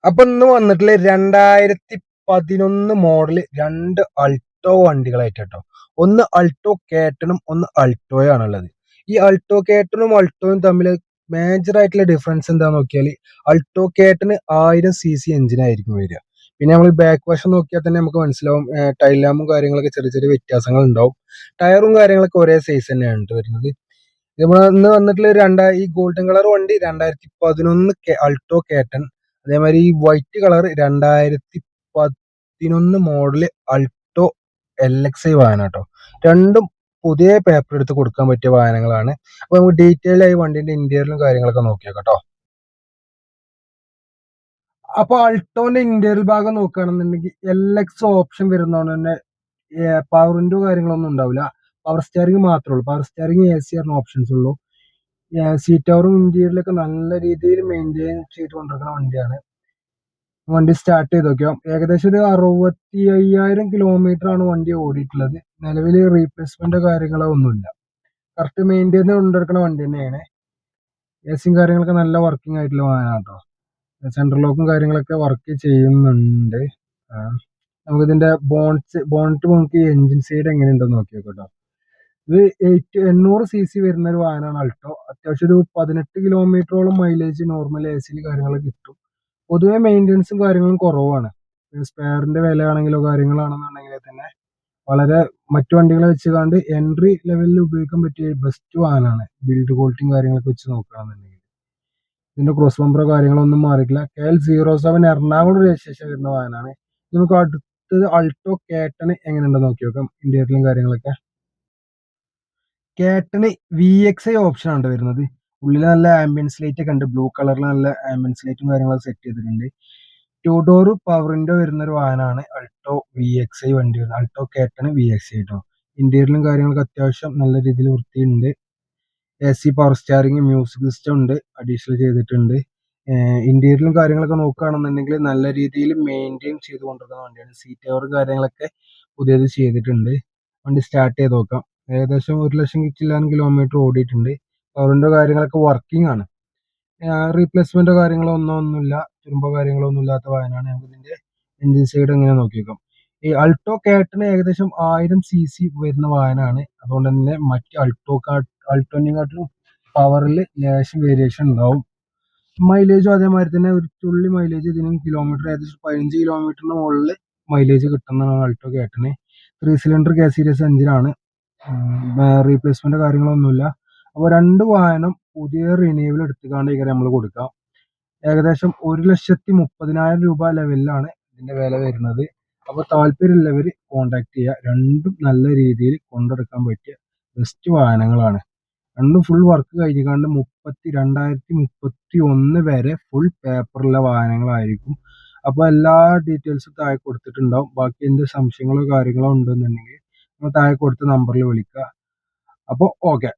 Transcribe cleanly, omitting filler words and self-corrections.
അപ്പൊ ഇന്ന് വന്നിട്ടുള്ള 2011 മോഡല് രണ്ട് അൾട്ടോ വണ്ടികളായിട്ട് കേട്ടോ. ഒന്ന് അൾട്ടോ കേട്ടനും ഒന്ന് അൾട്ടോയും ആണുള്ളത്. ഈ അൾട്ടോ കേട്ടനും അൾട്ടോയും തമ്മിൽ മേജർ ആയിട്ടുള്ള ഡിഫറൻസ് എന്താന്ന് നോക്കിയാൽ അൾട്ടോ കേട്ടന് 1000 cc എഞ്ചിനായിരിക്കും വരിക. പിന്നെ നമ്മൾ ബാക്ക് വശം നോക്കിയാൽ തന്നെ നമുക്ക് മനസ്സിലാവും, ടൈൽ ലാമ്പും കാര്യങ്ങളൊക്കെ ചെറിയ ചെറിയ വ്യത്യാസങ്ങൾ ഉണ്ടാവും. ടയറും കാര്യങ്ങളൊക്കെ ഒരേ സൈസ് തന്നെയാണ് ട്ടോ വരുന്നത്. നമ്മൾ ഇന്ന് വന്നിട്ടുള്ള ഈ ഗോൾഡൻ കളർ വണ്ടി 2011 അൾട്ടോ കേട്ടൻ. അതേമാതിരി ഈ white colour 2011 model Alto LXi വാഹനം കേട്ടോ. രണ്ടും പുതിയ പേപ്പർ എടുത്ത് കൊടുക്കാൻ പറ്റിയ വാഹനങ്ങളാണ്. അപ്പൊ നമുക്ക് ഡീറ്റെയിൽ ആയി വണ്ടിന്റെ ഇന്റീരിയലും കാര്യങ്ങളൊക്കെ നോക്കിയാൽ കേട്ടോ. അപ്പൊ അൾട്ടോന്റെ ഇന്റീരിയൽ ഭാഗം നോക്കുകയാണെന്നുണ്ടെങ്കിൽ LX ഓപ്ഷൻ വരുന്നതുകൊണ്ട് തന്നെ പവർ വിൻഡോ കാര്യങ്ങളൊന്നും ഉണ്ടാവില്ല. പവർ സ്റ്റിയറിംഗ് മാത്രമേ ഉള്ളൂ. പവർ സ്റ്റിയറിംഗ് AC പറഞ്ഞ ഓപ്ഷൻസ് ഉള്ളൂ. സീറ്റ് കവറും ഇന്റീരിയലൊക്കെ നല്ല രീതിയിൽ മെയിൻറ്റെയിൻ ചെയ്ത് കൊണ്ടിരിക്കുന്ന വണ്ടിയാണ്. വണ്ടി സ്റ്റാർട്ട് ചെയ്ത് നോക്കിയോ, ഏകദേശം ഒരു 65,000 ആണ് വണ്ടി ഓടിയിട്ടുള്ളത്. നിലവിൽ റീപ്ലേസ്മെന്റ് കാര്യങ്ങളോ ഒന്നുമില്ല. കറക്റ്റ് മെയിൻറ്റെയിൻ കൊണ്ടിരിക്കുന്ന വണ്ടി തന്നെയാണ്. എസിയും കാര്യങ്ങളൊക്കെ നല്ല വർക്കിംഗ് ആയിട്ടുള്ള വാഹനമാണ് കേട്ടോ. സെൻട്രൽ ലോക്കും കാര്യങ്ങളൊക്കെ വർക്ക് ചെയ്യുന്നുണ്ട്. നമുക്കിതിന്റെ ബോണറ്റ് നോക്കി എഞ്ചിൻ സൈഡ് എങ്ങനെയുണ്ടെന്ന് നോക്കി നോക്കട്ടോ. ഇത് 800 cc വരുന്ന ഒരു വാഹനമാണ് അൾട്ടോ. അത്യാവശ്യം ഒരു 18 കിലോമീറ്ററോളം മൈലേജ് നോർമൽ AC കാര്യങ്ങളൊക്കെ കിട്ടും. പൊതുവെ മെയിൻ്റെനൻസും കാര്യങ്ങളും കുറവാണ്. സ്പെയറിന്റെ വില ആണെങ്കിലോ കാര്യങ്ങളാണെന്നുണ്ടെങ്കിൽ തന്നെ വളരെ മറ്റു വണ്ടികളെ വെച്ച് കണ്ട് എൻട്രി ലെവലിൽ ഉപയോഗിക്കാൻ പറ്റിയ ബെസ്റ്റ് വാഹനമാണ്. ബിൽഡ് ക്വാളിറ്റിയും കാര്യങ്ങളൊക്കെ വെച്ച് നോക്കുകയാണെന്നുണ്ടെങ്കിൽ ഇതിന്റെ ക്രോസ് ബമ്പറോ കാര്യങ്ങളോ ഒന്നും മാറിയിട്ടില്ല. KL07 എറണാകുളം രജിസ്ട്രേഷൻ വരുന്ന വാഹനമാണ്. നമുക്ക് അടുത്തത് അൾട്ടോ കേട്ടന് എങ്ങനെയുണ്ടെന്ന് നോക്കി നോക്കാം, ഇന്റീരിയലും കാര്യങ്ങളൊക്കെ. കേട്ടന് VXi ഓപ്ഷൻ ആണ് വരുന്നത്. ഉള്ളിൽ നല്ല ആംബിയൻസ് ലൈറ്റ് ഒക്കെ ഉണ്ട്. ബ്ലൂ കളറിൽ നല്ല ആംബിയൻസ് ലൈറ്റും കാര്യങ്ങളൊക്കെ സെറ്റ് ചെയ്തിട്ടുണ്ട്. ടു ഡോർ പവർ വിൻഡോ വരുന്ന ഒരു വാഹനമാണ് അൾട്ടോ VXi വണ്ടി വരുന്നത്. അൾട്ടോ കേട്ടന് VXi കേട്ടോ. ഇന്റീരിയലും കാര്യങ്ങളൊക്കെ അത്യാവശ്യം നല്ല രീതിയിൽ വൃത്തിയുണ്ട്. AC power steering music system ഉണ്ട്, അഡീഷണൽ ചെയ്തിട്ടുണ്ട്. ഇന്റീരിയലും കാര്യങ്ങളൊക്കെ നോക്കുകയാണെന്നുണ്ടെങ്കിൽ നല്ല രീതിയിൽ മെയിൻറ്റെയിൻ ചെയ്ത് കൊണ്ടിരിക്കുന്ന വണ്ടിയാണ്. സീറ്റ് കവർ കാര്യങ്ങളൊക്കെ പുതിയത് ചെയ്തിട്ടുണ്ട്. വണ്ടി സ്റ്റാർട്ട് ചെയ്ത് നോക്കാം. ഏകദേശം 1,00,000 കിലോമീറ്റർ ഓടിയിട്ടുണ്ട്. പവറിന്റെ കാര്യങ്ങളൊക്കെ വർക്കിംഗ് ആണ്. റീപ്ലേസ്മെന്റോ കാര്യങ്ങളോ ഒന്നുമില്ല. തുരുമ്പോ കാര്യങ്ങളോ ഒന്നും ഇല്ലാത്ത വാഹനമാണ്. നമുക്ക് ഇതിന്റെ എഞ്ചിൻ സൈഡ് എങ്ങനെ നോക്കിയേക്കാം. ഈ അൾട്ടോ കേട്ടന് ഏകദേശം 1000 cc വരുന്ന വാഹനമാണ്. അതുകൊണ്ട് തന്നെ മറ്റ് അൾട്ടോനെക്കാട്ടിലും പവറിൽ ലേശം വേരിയേഷൻ ഉണ്ടാവും. മൈലേജും അതേമാതിരി തന്നെ ഒരു തുള്ളി മൈലേജ് ഇതിനും കിലോമീറ്റർ ഏകദേശം 15 കിലോമീറ്ററിന് മുകളിൽ മൈലേജ് കിട്ടുന്നതാണ് അൾട്ടോ കേട്ടന്. 3 സിലിണ്ടർ K സീരീസ് എഞ്ചിനാണ്. റീപ്ലേസ്മെന്റ് കാര്യങ്ങളൊന്നുമില്ല. അപ്പോൾ രണ്ട് വാഹനം പുതിയ റിന്യൂവൽ എടുത്തുകൊണ്ട് നമ്മൾ കൊടുക്കാം. ഏകദേശം 1,30,000 രൂപ ലെവലിലാണ് ഇതിന്റെ വില വരുന്നത്. അപ്പോൾ താല്പര്യമുള്ളവർ കോണ്ടാക്ട് ചെയ്യുക. രണ്ടും നല്ല രീതിയിൽ കൊണ്ടെടുക്കാൻ പറ്റിയ ബെസ്റ്റ് വാഹനങ്ങളാണ്. രണ്ടും ഫുൾ വർക്ക് കഴിഞ്ഞാണ്ട് 2031 വരെ ഫുൾ പേപ്പറുള്ള വാഹനങ്ങളായിരിക്കും. അപ്പോൾ എല്ലാ ഡീറ്റെയിൽസും താഴെ കൊടുത്തിട്ടുണ്ടാവും. ബാക്കി എന്ത് സംശയങ്ങളോ കാര്യങ്ങളോ ഉണ്ടെന്നുണ്ടെങ്കിൽ നമ്മൾ താഴെ കൊടുത്ത നമ്പറിൽ വിളിക്കുക. അപ്പോൾ ഓക്കെ.